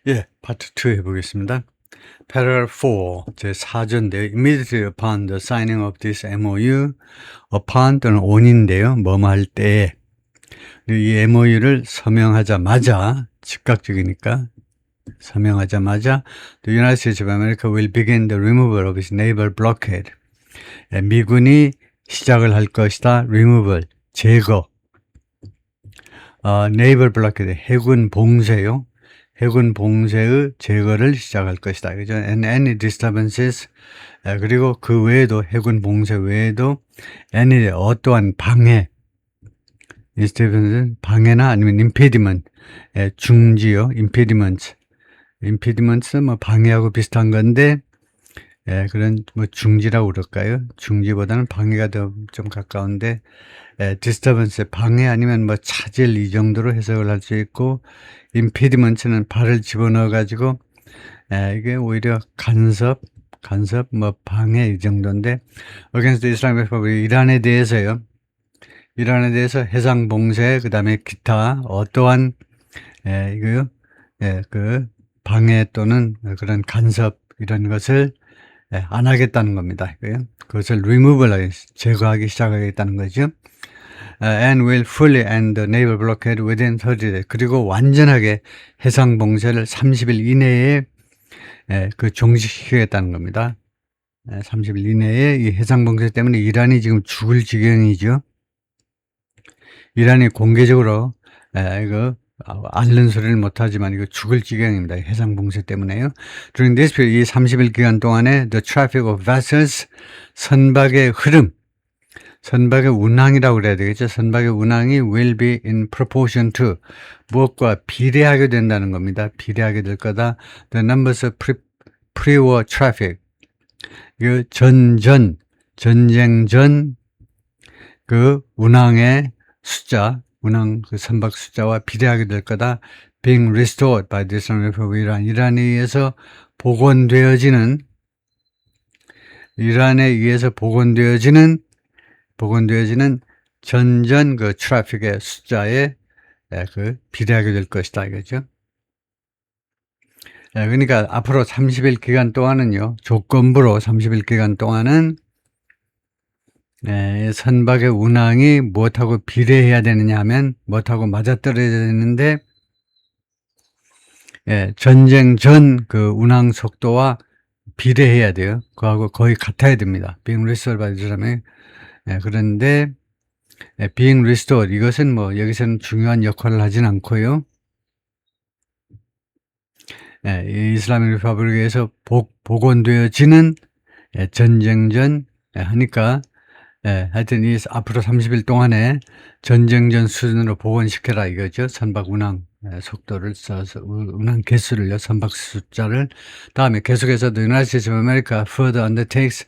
예, 파트 2 해보겠습니다. Paragraph 4, 제4조인데요. Immediately upon the signing of this MOU, upon 또는 on인데요. 뭐뭐 할 때, 이 MOU를 서명하자마자, 즉각적이니까, 서명하자마자, the United States of America will begin the removal of its naval blockade. 미군이 시작을 할 것이다. removal, 제거. naval blockade, 해군 봉쇄요. 해군 봉쇄의 제거를 시작할 것이다. 그죠? And any disturbances, 그리고 그 외에도, 해군 봉쇄 외에도, any, 어떠한 방해, disturbances, 방해나 아니면 impediment, 중지요, impediment. impediment, 뭐, 방해하고 비슷한 건데, 그런, 뭐, 중지라고 그럴까요? 중지보다는 방해가 더 좀 가까운데, disturbance, 방해 아니면 뭐, 차질 이 정도로 해석을 할 수 있고, impediment는 발을 집어넣어가지고, 이게 오히려 간섭, 뭐, 방해 이 정도인데, against the Islamic Republic, 이란에 대해서요. 이란에 대해서 해상 봉쇄, 그 다음에 기타, 어떠한, 이거요. 그, 방해 또는 그런 간섭, 이런 것을 안 하겠다는 겁니다. 그것을 removal, 제거하기 시작하겠다는 거죠. And will fully end the naval blockade within 30 days. 그리고 완전하게 해상 봉쇄를 30일 이내에 그 종식시키겠다는 겁니다. 30일 이내에 이 해상 봉쇄 때문에 이란이 지금 죽을 지경이죠. 이란이 공개적으로 이거 앓는 소리를 못하지만 이거 죽을 지경입니다. 해상 봉쇄 때문에요. During this period, 이 30일 기간 동안에 the traffic of vessels, 선박의 흐름, 선박의 운항이라고 그래야 되겠죠. 선박의 운항이 will be in proportion to, 무엇과 비례하게 된다는 겁니다. 비례하게 될 거다. The numbers of pre-war traffic, 그 전쟁 전 그 운항의 숫자, 운항 그 선박 숫자와 비례하게 될 거다. Being restored by the Islamic Republic, 이란에 의해서 복원되어지는, 이란에 의해서 복원되어지는 전전 그 트래픽의 숫자에 그 비례하게 될 것이다 이거죠. 그러니까 앞으로 30일 기간 동안은요, 조건부로 30일 기간 동안은 선박의 운항이 무엇하고 비례해야 되느냐 하면 무엇하고 맞아떨어져야 되는데, 전쟁 전 그 운항 속도와 비례해야 돼요. 그하고 거의 같아야 됩니다. being restored by the Islamic. 그런데 being restored, 이것은 뭐 여기서는 중요한 역할을 하진 않고요. 이슬람의 리퍼블릭에서 복원되어지는 전쟁 전 하니까 하여튼 이 앞으로 30일 동안에 전쟁 전 수준으로 복원시켜라 이거죠. 선박 운항 속도를 써서 운항 개수를요, 선박 숫자를. 다음에 계속해서 the United States of America further undertakes,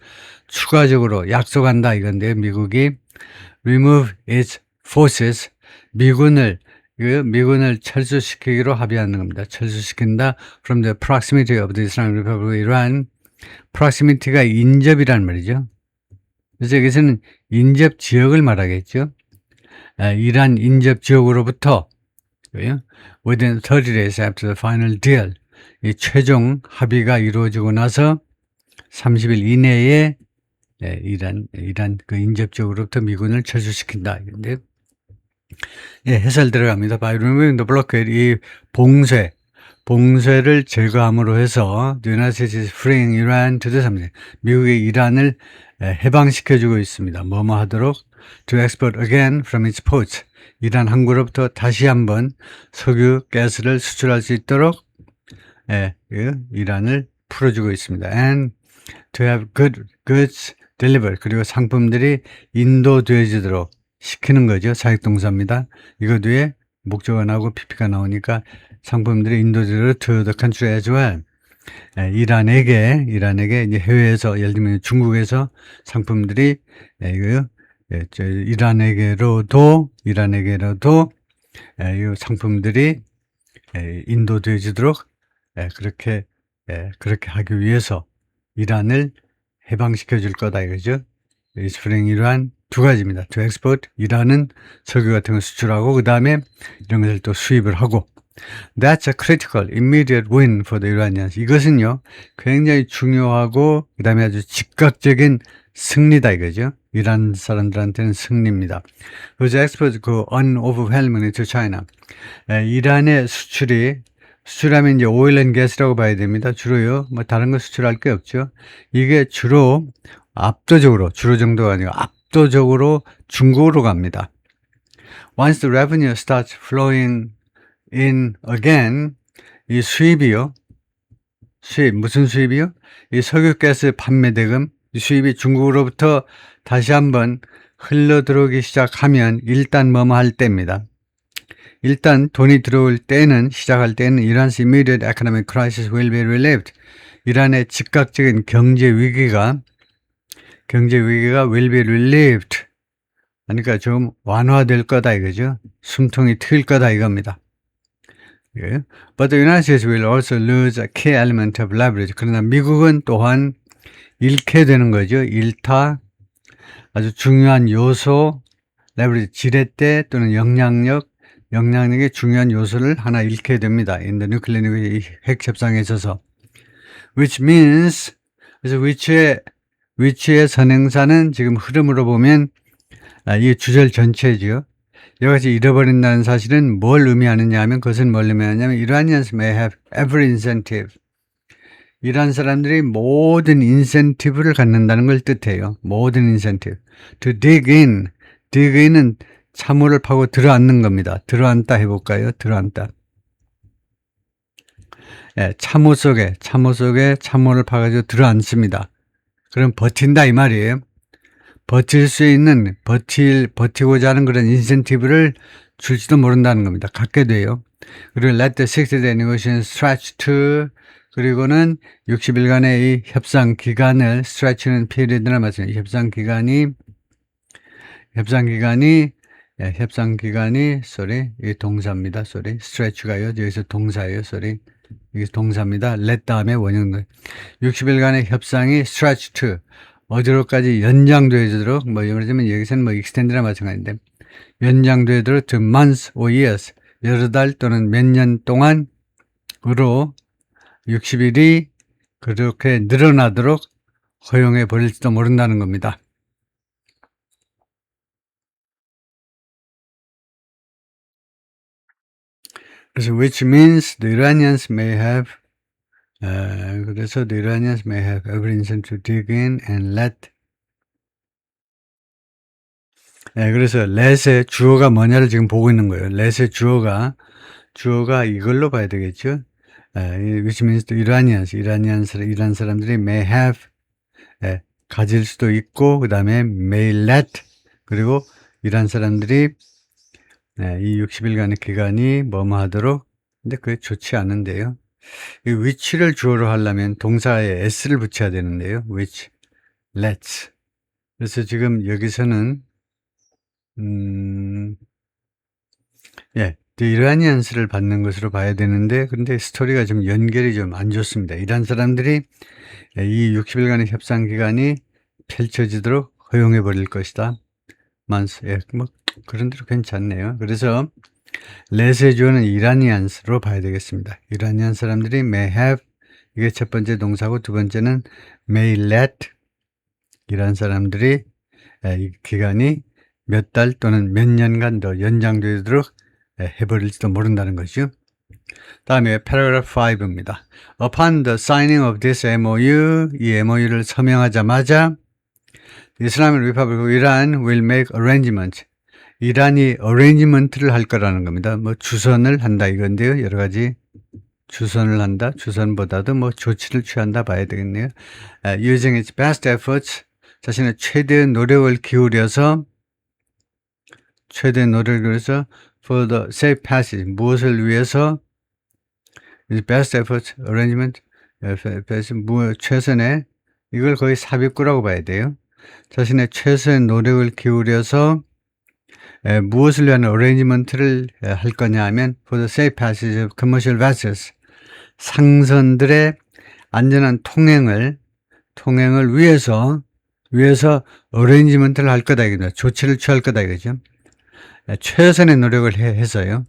추가적으로 약속한다 이건데, 미국이 remove its forces, 미군을 철수시키기로 합의하는 겁니다. 철수시킨다. From the proximity of the Islamic Republic of Iran. proximity가 인접이란 말이죠. 그래서 여기서는 인접 지역을 말하겠죠. 이란 인접 지역으로부터 within 30 days after the final deal, 이 최종 합의가 이루어지고 나서 30일 이내에 이란 그 인접 지역으로부터 미군을 철수시킨다. 근데 해설 들어갑니다. By removing the blockade, 이 봉쇄를 제거함으로 해서 the United States is freeing Iran to do something. 미국이 이란을 해방시켜주고 있습니다. 뭐뭐 하도록 to export again from its ports. 이란 항구로부터 다시 한번 석유, 가스를 수출할 수 있도록 이란을 풀어주고 있습니다. And to have good goods delivered. 그리고 상품들이 인도되어지도록 시키는 거죠. 사역동사입니다. 이거 뒤에 목적어 나오고 PP가 나오니까 상품들이 인도되도록 to the country as well. 이란에게 이제 해외에서, 예를 들면 중국에서 상품들이 이란에게로도 이 상품들이 인도되어지도록 그렇게 하기 위해서 이란을 해방시켜 줄 거다 이거죠. 스프링 이란 두 가지입니다. to export, 이란은 석유 같은 거 수출하고 그 다음에 이런 것을 또 수입을 하고, That's a critical, immediate win for the Iranians. 이것은요, 굉장히 중요하고, 그 다음에 아주 즉각적인 승리다 이거죠. 이란 사람들한테는 승리입니다. Whose exports go unoverwhelmingly to China. 이란의 수출하면 이제 오일 앤 가스라고 봐야 됩니다. 주로요, 뭐 다른 거 수출할 게 없죠. 이게 주로 주로 정도가 아니고 압도적으로 중국으로 갑니다. Once the revenue starts flowing in again, 이 수입이요. 무슨 수입이요? 이 석유가스 판매 대금, 이 수입이 중국으로부터 다시 한번 흘러 들어오기 시작하면 일단 뭐뭐 할 때입니다. 일단 돈이 들어올 때는, 시작할 때는 Iran's immediate economic crisis will be relieved. 이란의 즉각적인 경제 위기가 will be relieved. 그러니까 좀 완화될 거다 이거죠. 숨통이 트일 거다 이겁니다. 예. But the United States will also lose a key element of leverage. 그러나 미국은 또한 잃게 되는 거죠. 잃다. 아주 중요한 요소, leverage, 지렛대 또는 영향력의 중요한 요소를 하나 잃게 됩니다. In the nuclear negotiation, 핵 협상에 있어서. Which means, 그래서 위치의 선행사는 지금 흐름으로 보면 이 주절 전체죠. 여기까지 잃어버린다는 사실은 뭘 의미하느냐 하면 그것은 뭘 의미하냐면 Iranians may have every incentive. 이란 사람들이 모든 인센티브를 갖는다는 걸 뜻해요. 모든 인센티브. To dig in. dig in은 참호를 파고 들어앉는 겁니다. 들어앉다 해볼까요? 들어앉다. 예, 참호 속에 참호를 파가지고 들어앉습니다. 그럼 버틴다 이 말이에요. 버틸 수 있는, 버티고자 하는 그런 인센티브를 줄지도 모른다는 겁니다. 갖게 돼요. 그리고 let the 60-day negotiation stretch to, 그리고는 60일간의 이 협상 기간을, stretch는 period나 맞습니다. 협상 기간이, 이 동사입니다. stretch가요. 여기서 동사예요. 이게 동사입니다. let 다음에 원형. 60일간의 협상이 stretch to, 어디로까지 연장되도록, 말하자면 여기서는 extend나 마찬가지인데, 연장되도록 to months or years, 여러 달 또는 몇 년 동안으로 60일이 그렇게 늘어나도록 허용해 버릴지도 모른다는 겁니다. 그래서 which means the Iranians may have every incentive to dig in and let. 그래서 let의 주어가 뭐냐를 지금 보고 있는 거예요. let의 주어가 이걸로 봐야 되겠죠. which means the Iranians, 이란 사람들이 may have, 가질 수도 있고, 그 다음에 may let, 그리고 이란 사람들이 이 60일간의 기간이 뭐뭐 하도록. 근데 그게 좋지 않은데요. 이 which를 주어로 하려면 동사에 s를 붙여야 되는데요. which, lets. 그래서 지금 여기서는 Iranians를 받는 것으로 봐야 되는데, 근데 스토리가 좀 연결이 좀 안 좋습니다. 이란 사람들이 이 60일간의 협상 기간이 펼쳐지도록 허용해 버릴 것이다. 그런 대로 괜찮네요. 그래서 let의 주어는 Iranians로 봐야 되겠습니다. 이라니안 사람들이 may have, 이게 첫 번째 동사고, 두 번째는 may let, 이란 사람들이 이 기간이 몇 달 또는 몇 년간 더 연장되도록 해버릴지도 모른다는 것이죠. 다음에 paragraph 5입니다. Upon the signing of this MOU, 이 MOU를 서명하자마자 Islamic Republic of Iran will make arrangements. 이란이 arrangement를 할 거라는 겁니다. 주선을 한다 이건데요. 여러 가지 주선을 한다. 주선보다도 조치를 취한다 봐야 되겠네요. Using its best efforts, 자신의 최대의 노력을 기울여서 for the safe passage, 무엇을 위해서, best efforts, arrangement, 최선의, 이걸 거의 삽입구라고 봐야 돼요. 자신의 최선의 노력을 기울여서 무엇을 위한 arrangement를 할 거냐 하면 for the safe passage of commercial vessels, 상선들의 안전한 통행을 위해서 arrangement를 할 거다 이거죠. 조치를 취할 거다 이거죠. 최선의 노력을 해서요.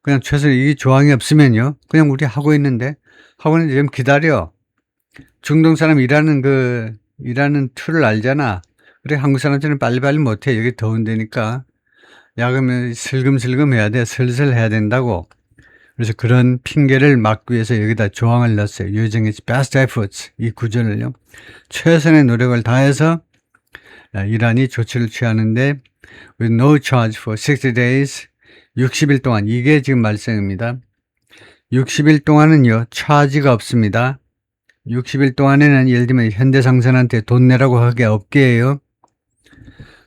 그냥 최소한 이 조항이 없으면요. 그냥 우리 하고 있는데 좀 기다려. 중동 사람 일하는 툴을 알잖아. 그래, 한국 사람들은 빨리빨리 못해. 여기 더운 데니까. 야근을 슬금슬금 해야 돼. 슬슬 해야 된다고. 그래서 그런 핑계를 막기 위해서 여기다 조항을 넣었어요. Using its best efforts. 이 구절을요. 최선의 노력을 다해서 이란이 조치를 취하는데 with no charge for 60 days. 60일 동안. 이게 지금 말씀입니다. 60일 동안은요. 차지가 없습니다. 60일 동안에는 예를 들면 현대상선한테 돈 내라고 하게 없게요.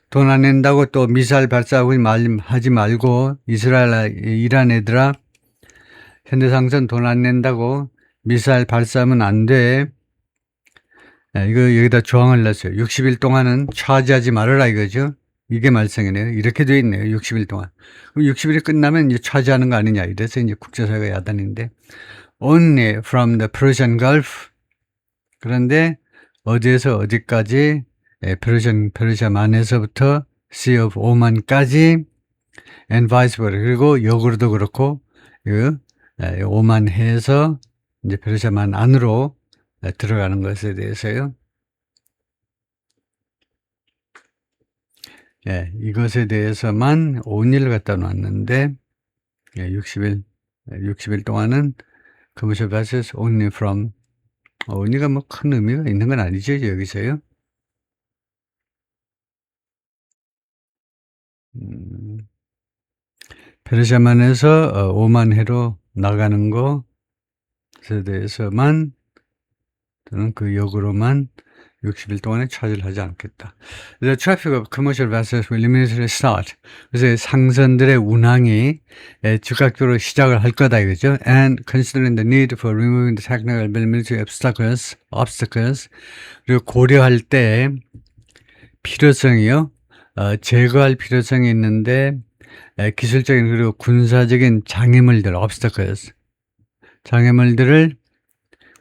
돈 안 낸다고 또 미사일 발사하고 하지 말고 이란 애들아 현대상선 돈 안 낸다고 미사일 발사하면 안 돼. 이거 여기다 조항을 넣었어요. 60일 동안은 차지하지 말아라 이거죠. 이게 말썽이네요. 이렇게 돼 있네요. 60일 동안. 그럼 60일이 끝나면 이제 차지하는 거 아니냐. 이래서 이제 국제사회가 야단인데 only from the Persian Gulf. 그런데 어디에서 어디까지 페르시아만에서부터 Sea of Oman까지 and vice versa. 그리고 역으로도 그렇고 오만해에서 이제 페르시아만 안으로 들어가는 것에 대해서요. 이것에 대해서만 온일을 갖다 놨는데 60일 동안은 commercial vessels only from only가 뭐 큰 의미가 있는 건 아니죠 여기서요. 페르시아만에서 오만해로 나가는 것에 대해서만 또는 그 역으로만 60일 동안에 차지를 하지 않겠다. The traffic of commercial vessels will immediately start. 그래서 상선들의 운항이 즉각적으로 시작을 할 거다 이거죠. And considering the need for removing the technical and military obstacles 그리고 고려할 때 필요성이요. 제거할 필요성이 있는데 기술적인 그리고 군사적인 장애물들 obstacles 장애물들을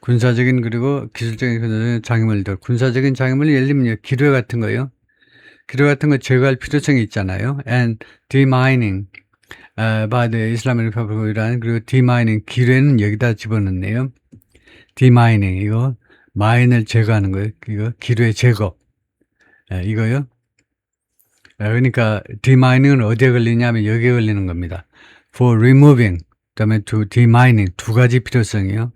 군사적인 그리고 기술적인 장애물들 군사적인 장애물 예를 들면 기뢰 같은 거요. 기뢰 같은 거 제거할 필요성이 있잖아요. And demining by the Islamic Republic of Iran 그리고 demining 기뢰는 여기다 집어넣네요. demining 이거 마인을 제거하는 거예요. 이거 기뢰 제거 이거요. 그러니까 demining은 어디에 걸리냐면 여기에 걸리는 겁니다. For removing 그다음에 to demining 두 가지 필요성이요.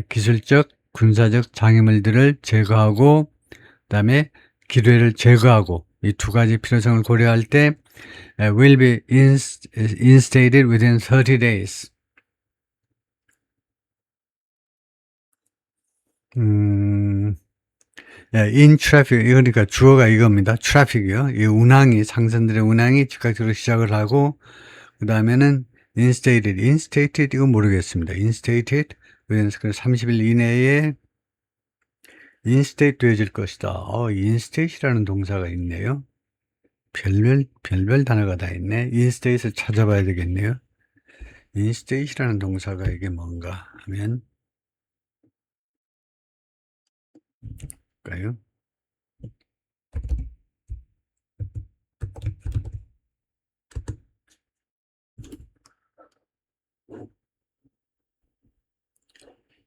기술적, 군사적 장애물들을 제거하고 그다음에 기뢰를 제거하고 이 두 가지 필요성을 고려할 때 will be instated within 30 days. in traffic 그러니까 주어가 이겁니다. traffic이요. 이 운항이 상선들의 운항이 즉각적으로 시작을 하고 그 다음에는 instated 이거 모르겠습니다. instated within 30일 이내에 instate 되어질 것이다. instate이라는 동사가 있네요. 별별 단어가 다 있네. instate을 찾아봐야 되겠네요. instate이라는 동사가 이게 뭔가 하면 볼까요?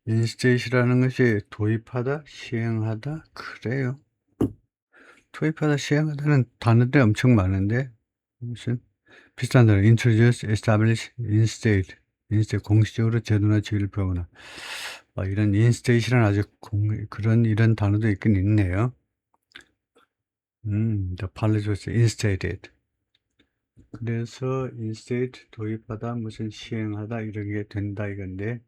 instate이라는 것이 도입하다, 시행하다 그래요. 도입하다, 시행하다는 단어들이 엄청 많은데 무슨 비슷한 단어 introduce, establish, instate 공식적으로 제도나 지위를 표하거나 이런 instate이라는 아주 이런 단어도 있긴 있네요. The policy was instated. 그래서 instate 도입하다 무슨 시행하다 이런 게 된다 이건데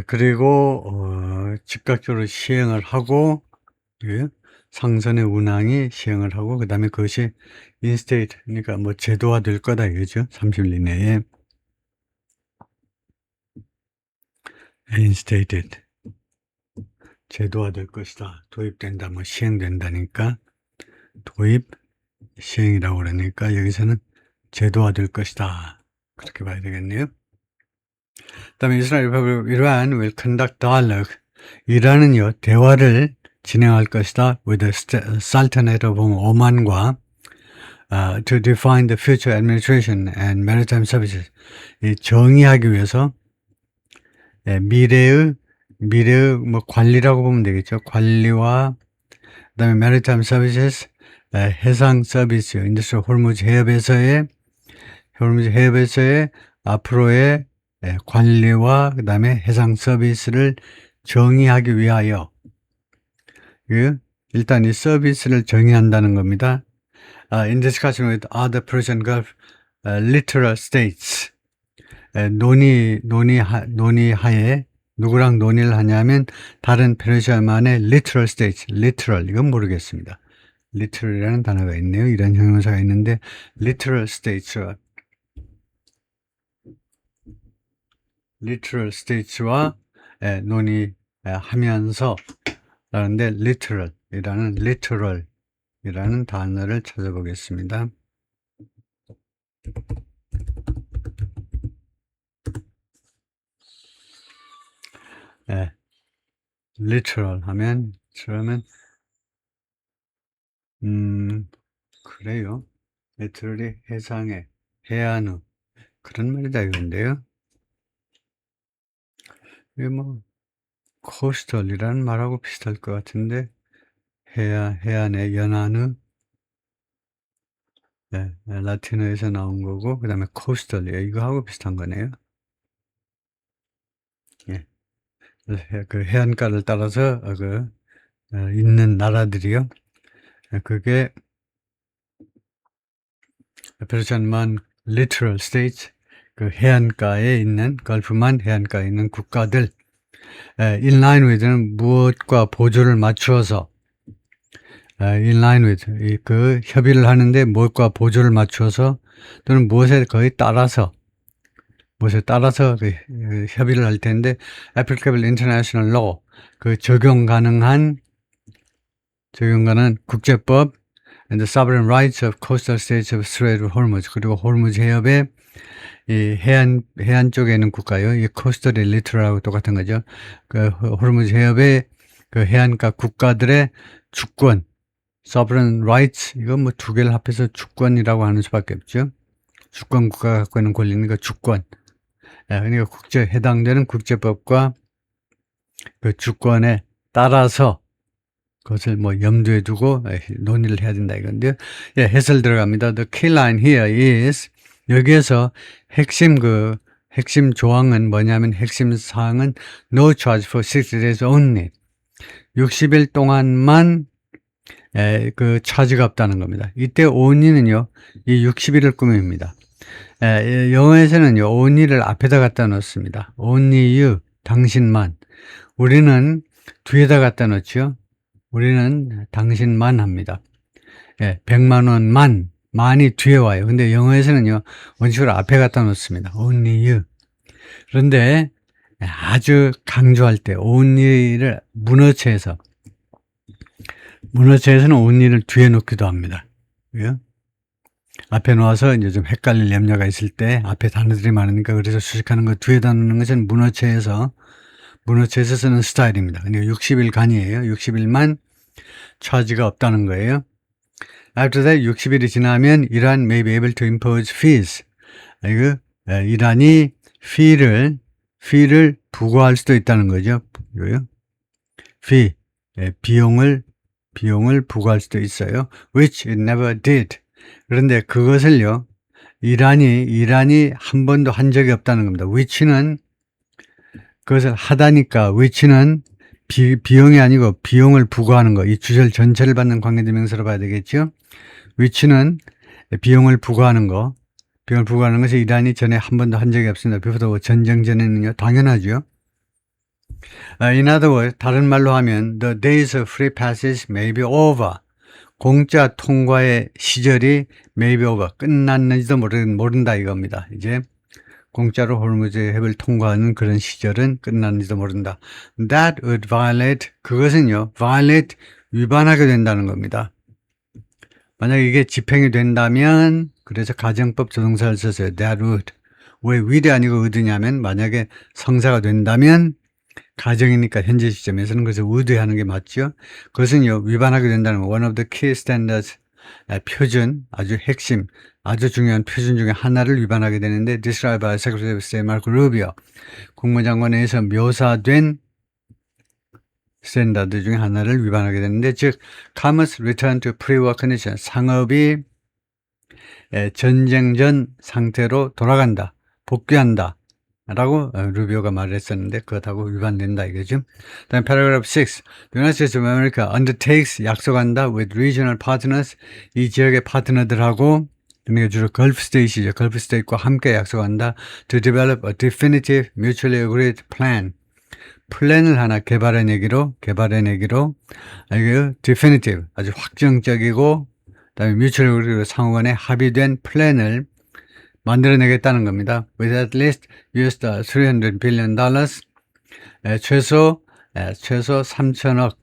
그리고 즉각적으로 시행을 하고 상선의 운항이 시행을 하고 그 다음에 그것이 instate 그러니까 뭐 제도화 될 거다 이거죠. 30일 이내에 instated 제도화 될 것이다. 도입된다 뭐 시행된다니까 도입 시행이라고 그러니까 여기서는 제도화 될 것이다. 그렇게 봐야 되겠네요. 그다음에 Islamic Republic of Iran will conduct dialogue. 이란은요 대화를 진행할 것이다 with the Sultanate of Oman과 to define the future administration and maritime services. 이 정의하기 위해서 미래의 뭐 관리라고 보면 되겠죠. 관리와 그다음에 maritime services 해상 서비스 인더스트리 호르무즈 해협에서의 앞으로의 관리와 그다음에 해상 서비스를 정의하기 위하여 일단 이 서비스를 정의한다는 겁니다. In discussion with other Persian Gulf littoral states 논의하에 누구랑 논의를 하냐면 다른 페르시아만의 littoral states, literal 이건 모르겠습니다. little이라는 단어가 있네요. 이런 형용사가 있는데 littoral states와 논의하면서 라는데 literal이라는 단어를 찾아보겠습니다. literal 하면 그래요. literally 해상에 해안의 그런 말이다 이건데요. 이게 뭐 coastal이라는 말하고 비슷할 것 같은데 해안의 연안의 라틴어에서 나온 거고 그 다음에 coastal 이거하고 비슷한 거네요. 그 해안가를 따라서 있는 나라들이요. 그게 페르시안만 littoral states 그 해안가에 있는 걸프만 해안가에 있는 국가들 in line with는 무엇과 보조를 맞추어서 in line with 그 협의를 하는데 무엇과 보조를 맞추어서 또는 무엇에 거의 따라서 무엇에 따라서 그 협의를 할 텐데 applicable international law 그 적용 가능한 국제법 and the sovereign rights of coastal states of Strait of Hormuz 그리고 호르무즈 해협의 이 해안 쪽에 있는 국가요. 이 coastal이 littoral하고 똑같은 거죠. 그 호르무즈 해협의 그 해안가 국가들의 주권 sovereign rights 이건 뭐 두 개를 합해서 주권이라고 하는 수밖에 없죠. 주권 국가가 갖고 있는 권리는 그 주권. 그러니까 해당되는 국제법과 그 주권에 따라서 그것을 뭐 염두에 두고 논의를 해야 된다 이건데요. 해설 들어갑니다. The key line here is 여기에서 핵심 조항은 뭐냐면 핵심 사항은 no charge for 60 days only. 60일 동안만 그 차지가 없다는 겁니다. 이때 only는요, 이 60일을 꾸밉니다. 영어에서는요, only를 앞에다 갖다 놓습니다. only you, 당신만. 우리는 뒤에다 갖다 놓죠. 우리는 당신만 합니다. 100만 원만, 만이 뒤에 와요. 근데 영어에서는요, 원칙으로 앞에 갖다 놓습니다. only you. 그런데 아주 강조할 때 only를 문어체에서는 only를 뒤에 놓기도 합니다. 그죠? 앞에 놓아서 이제 좀 헷갈릴 염려가 있을 때 앞에 단어들이 많으니까 그래서 수식하는 거 뒤에다 놓는 것은 문어체에서 쓰는 스타일입니다. 근데 60일간이에요. 60일만 차지가 없다는 거예요. After that, 60일이 지나면 Iran may be able to impose fees. 이란이 fee를 부과할 수도 있다는 거죠. fee, 비용을 부과할 수도 있어요. Which it never did. 그런데 그것을요, 이란이 한 번도 한 적이 없다는 겁니다. which는 그것을 하다니까 which는 비용이 아니고 비용을 부과하는 거. 이 주절 전체를 받는 관계대명사로 봐야 되겠죠. which는 비용을 부과하는 거. 비용을 부과하는 것이 이란이 전에 한 번도 한 적이 없습니다. 비교도 전쟁 전에는요. 당연하죠. In other words, 다른 말로 하면 the days of free passage may be over. 공짜 통과의 시절이 may be over. 끝났는지도 모른다 이겁니다. 이제 공짜로 호르무즈 해협을 통과하는 그런 시절은 끝났는지도 모른다. That would violate, 그것은요, violate, 위반하게 된다는 겁니다. 만약 이게 집행이 된다면, 그래서 가정법 조동사를 썼어요. That 왜 will이 아니고 would냐면 만약에 성사가 된다면 가정이니까 현재 시점에서는 그래서 would 하는 게 맞죠. 그것은요 위반하게 된다는 one of the key standards 표준 아주 핵심 아주 중요한 표준 중에 하나를 위반하게 되는데 described by Secretary of State Marco Rubio 국무장관에 의해서 묘사된 스탠다드 중에 하나를 위반하게 되는데 즉 commerce return to pre-war condition 상업이 전쟁 전 상태로 돌아간다 복귀한다 라고 루비오가 말을 했었는데 그것하고 위반된다 이거죠. 다음 paragraph 6 The United States of America undertakes 약속한다 with regional partners 이 지역의 파트너들하고 그러니까 주로 걸프 스테이트죠. 걸프 스테이트과 함께 약속한다 to develop a definitive mutually agreed plan 플랜을 하나 개발해내기로 이게 definitive 아주 확정적이고 그다음에 mutually agreed 상호간에 합의된 플랜을 만들어내겠다는 겁니다. With at least US $300 billion 최소 3천억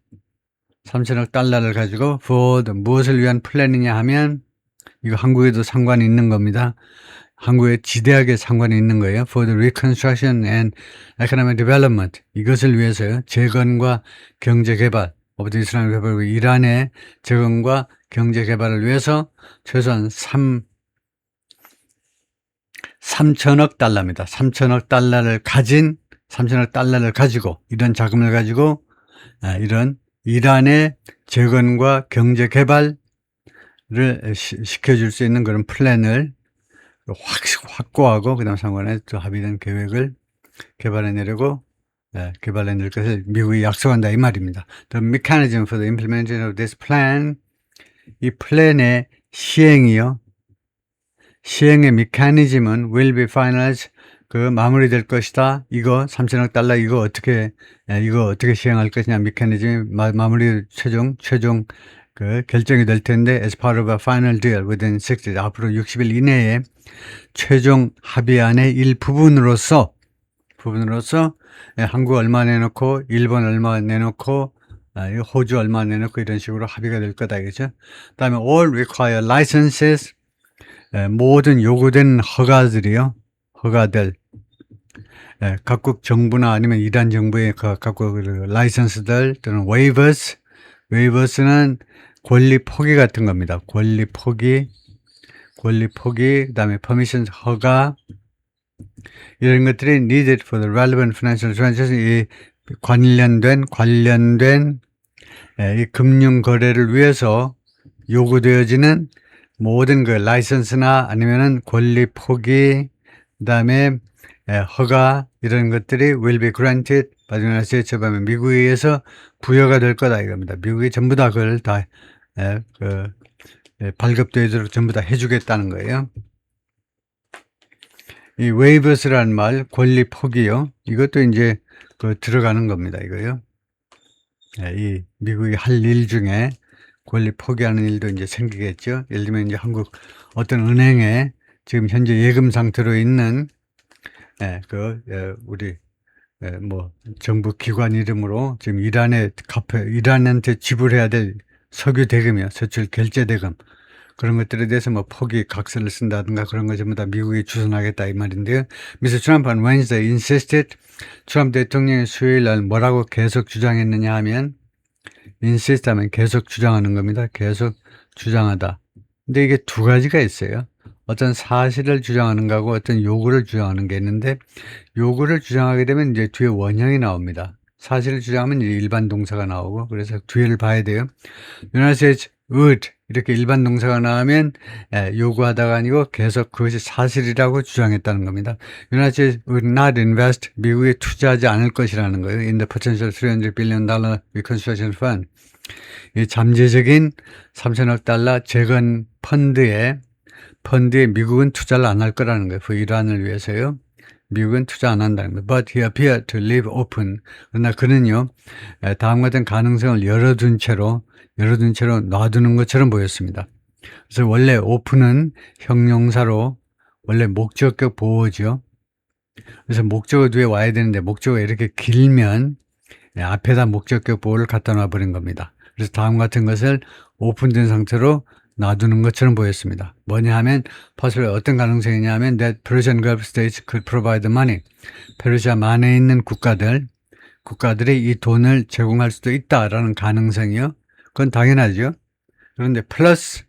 달러를 가지고 for 무엇을 위한 플랜이냐 하면 이거 한국에도 상관이 있는 겁니다. 한국에 지대하게 상관이 있는 거예요. For the reconstruction and economic development 이것을 위해서요. 재건과 경제 개발 of the Islamic Republic 이란의 재건과 경제 개발을 위해서 최소한 3천억 달러입니다. 3천억 달러를 가지고 이런 자금을 가지고 이런 이란의 재건과 경제 개발을 시켜줄 수 있는 그런 플랜을 확고하고 그다음 상관에 또 합의된 계획을 개발해내려고 개발해낼 것을 미국이 약속한다 이 말입니다. The mechanism for the implementation of this plan 이 플랜의 시행의 메커니즘은 will be finalized 마무리될 것이다. 이거 3천억 달러 이거 어떻게 시행할 것이냐 메커니즘이 마무리 최종 결정이 될 텐데 as part of a final deal within 60 앞으로 60일 이내에 최종 합의안의 일부분으로서 한국 얼마 내놓고 일본 얼마 내놓고 호주 얼마 내놓고 이런 식으로 합의가 될 거다 이거죠. 그다음에 all require licenses 모든 요구된 허가들 각국 정부나 아니면 이란 정부의 각국 라이선스들 또는 waivers,는 권리 포기 같은 겁니다. 권리 포기 그다음에 permission 허가 이런 것들이 needed for the relevant financial transactions 이 관련된 이 금융 거래를 위해서 요구되어지는 모든 라이선스나 아니면은 권리 포기 그다음에 허가 이런 것들이 will be granted by the United States 미국에 의해서 부여가 될 거다 이겁니다. 미국이 전부 다 그걸 다 발급되도록 전부 다 해주겠다는 거예요. 이 waivers라는 말 권리 포기요. 이것도 이제 들어가는 겁니다. 이거요. 이 미국이 할 일 중에 권리 포기하는 일도 이제 생기겠죠. 예를 들면 이제 한국 어떤 은행에 지금 현재 예금 상태로 있는 우리 정부 기관 이름으로 지금 이란한테 지불해야 될 석유 대금이요, 서출 결제 대금 그런 것들에 대해서 포기 각서를 쓴다든가 그런 거 전부 다 미국이 주선하겠다 이 말인데요. Mr. Trump on Wednesday insisted 트럼프 대통령이 수요일 날 뭐라고 계속 주장했느냐 하면 insist 하면 계속 주장하는 겁니다. 계속 주장하다. 근데 이게 두 가지가 있어요. 어떤 사실을 주장하는 거하고 어떤 요구를 주장하는 게 있는데 요구를 주장하게 되면 이제 뒤에 원형이 나옵니다. 사실을 주장하면 이제 일반 동사가 나오고 그래서 뒤를 봐야 돼요. United States would 이렇게 일반 동사가 나오면 요구하다가 아니고 계속 그것이 사실이라고 주장했다는 겁니다. United States would not invest 미국에 투자하지 않을 것이라는 거예요. In the potential $300 billion reconstruction fund 이 잠재적인 3천억 달러 재건 펀드에 미국은 투자를 안 할 거라는 거예요. 그 이란을 위해서요. 미국은 투자 안 한다는 거예요. But he appeared to leave open. 그러나 그는요, 다음 같은 가능성을 열어둔 채로 놔두는 것처럼 보였습니다. 그래서 원래 open은 형용사로 원래 목적격 보호죠. 그래서 목적어 뒤에 와야 되는데 목적어가 이렇게 길면 앞에다 목적격 보호를 갖다 놔버린 겁니다. 그래서 다음 같은 것을 오픈된 상태로 놔두는 것처럼 보였습니다. 뭐냐 하면 possibly 어떤 가능성이냐 하면 that Persian Gulf states could provide the money. 페르시아만에 있는 국가들이 이 돈을 제공할 수도 있다라는 가능성이요. 그건 당연하죠. 그런데 플러스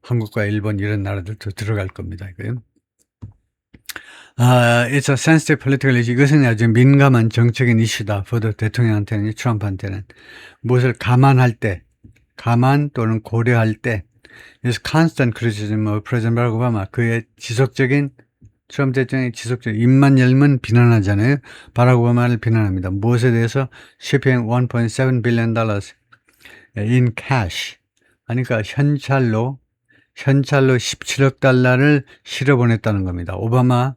한국과 일본 이런 나라들도 들어갈 겁니다. 이거요. It's a sensitive political issue. 이것은 아주 민감한 정책인 이슈다. 포드 대통령한테는, 트럼프한테는. 무엇을 감안 또는 고려할 때, is constant criticism of President Barack Obama. 그의 트럼프 대통령의 지속적인 입만 열면 비난하잖아요. 바락 오바마를 비난합니다. 무엇에 대해서? shipping $1.7 billion in cash. 그러니까 현찰로 17억 달러를 실어보냈다는 겁니다. 오바마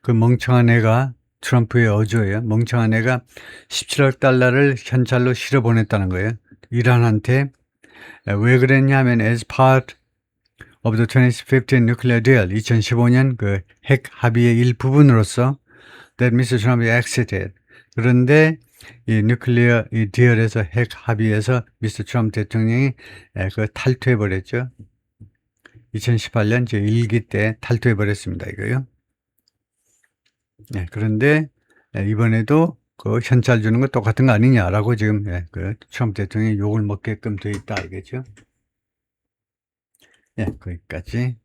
그 멍청한 애가 트럼프의 어조예요. 멍청한 애가 17억 달러를 현찰로 실어보냈다는 거예요. 이란한테. 왜 그랬냐면 as part of the 2015 nuclear deal, 2015년 그 핵 합의의 일부분으로서 that Mr. Trump exited. 그런데 이 뉴클리어 이 디얼에서 핵 합의에서 미스터 트럼프 대통령이 그 탈퇴해 버렸죠. 2018년 제1기 때 탈퇴해 버렸습니다. 이거요. 그런데 이번에도 그 현찰 주는 거 똑같은 거 아니냐라고 지금 그 트럼프 대통령이 욕을 먹게끔 돼 있다 이거죠. 거기까지.